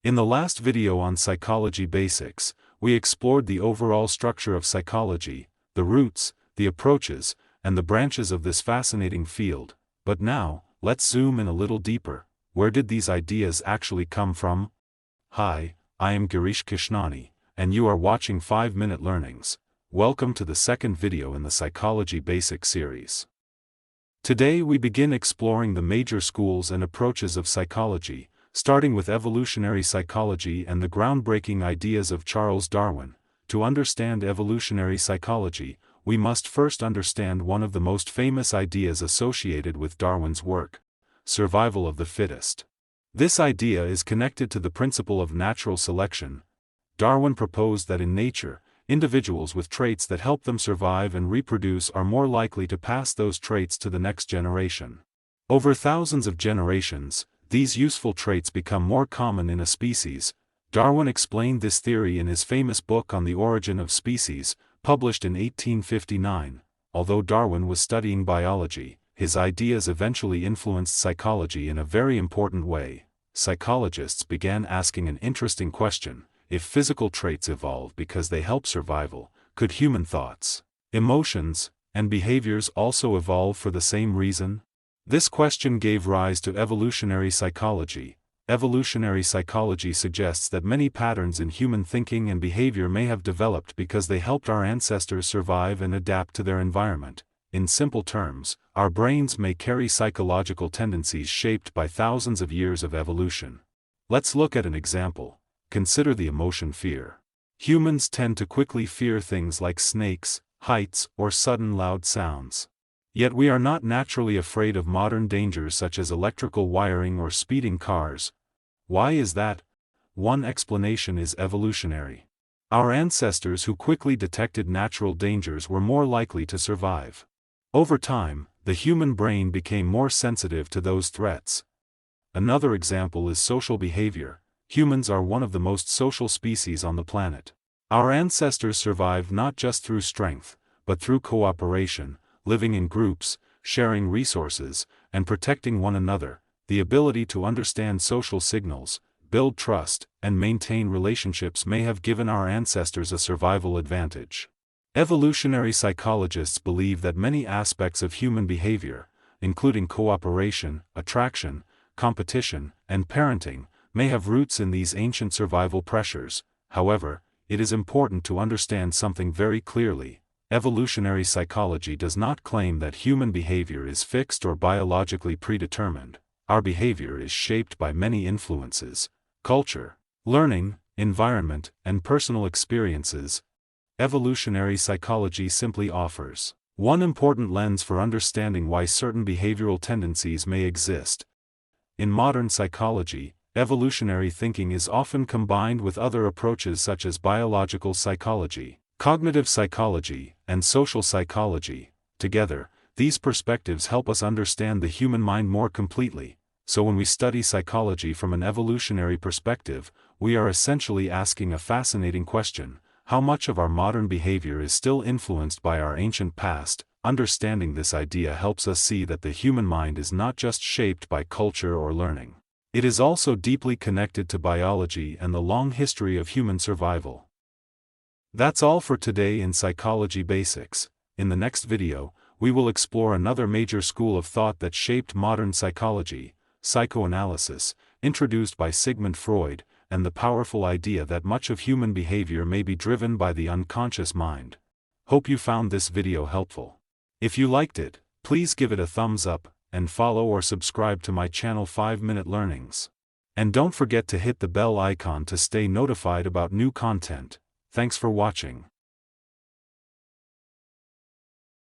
In the last video on psychology basics, we explored the overall structure of psychology, the roots, the approaches, and the branches of this fascinating field. But now, let's zoom in a little deeper. Where did these ideas actually come from? Hi, I am Girish Kishnani, and you are watching 5-Minute Learnings. Welcome to the second video in the Psychology Basics series. Today we begin exploring the major schools and approaches of psychology, starting with evolutionary psychology and the groundbreaking ideas of Charles Darwin. To understand evolutionary psychology, we must first understand one of the most famous ideas associated with Darwin's work: survival of the fittest. This idea is connected to the principle of natural selection. Darwin proposed that in nature, individuals with traits that help them survive and reproduce are more likely to pass those traits to the next generation. Over thousands of generations, these useful traits become more common in a species. Darwin explained this theory in his famous book On the Origin of Species, published in 1859. Although Darwin was studying biology, his ideas eventually influenced psychology in a very important way. Psychologists began asking an interesting question: if physical traits evolve because they help survival, could human thoughts, emotions, and behaviors also evolve for the same reason? This question gave rise to evolutionary psychology. Evolutionary psychology suggests that many patterns in human thinking and behavior may have developed because they helped our ancestors survive and adapt to their environment. In simple terms, our brains may carry psychological tendencies shaped by thousands of years of evolution. Let's look at an example. Consider the emotion fear. Humans tend to quickly fear things like snakes, heights, or sudden loud sounds. Yet we are not naturally afraid of modern dangers such as electrical wiring or speeding cars. Why is that? One explanation is evolutionary. Our ancestors who quickly detected natural dangers were more likely to survive. Over time, the human brain became more sensitive to those threats. Another example is social behavior. Humans are one of the most social species on the planet. Our ancestors survived not just through strength, but through cooperation, living in groups, sharing resources, and protecting one another. The ability to understand social signals, build trust, and maintain relationships may have given our ancestors a survival advantage. Evolutionary psychologists believe that many aspects of human behavior, including cooperation, attraction, competition, and parenting, may have roots in these ancient survival pressures. However, it is important to understand something very clearly. Evolutionary psychology does not claim that human behavior is fixed or biologically predetermined. Our behavior is shaped by many influences: culture, learning, environment, and personal experiences. Evolutionary psychology simply offers one important lens for understanding why certain behavioral tendencies may exist. In modern psychology, evolutionary thinking is often combined with other approaches such as biological psychology, cognitive psychology, and social psychology. Together, these perspectives help us understand the human mind more completely. So when we study psychology from an evolutionary perspective, we are essentially asking a fascinating question: how much of our modern behavior is still influenced by our ancient past? Understanding this idea helps us see that the human mind is not just shaped by culture or learning. It is also deeply connected to biology and the long history of human survival. That's all for today in Psychology Basics. In the next video, we will explore another major school of thought that shaped modern psychology: psychoanalysis, introduced by Sigmund Freud, and the powerful idea that much of human behavior may be driven by the unconscious mind. Hope you found this video helpful. If you liked it, please give it a thumbs up, and follow or subscribe to my channel 5-Minute Learnings. And don't forget to hit the bell icon to stay notified about new content. Thanks for watching.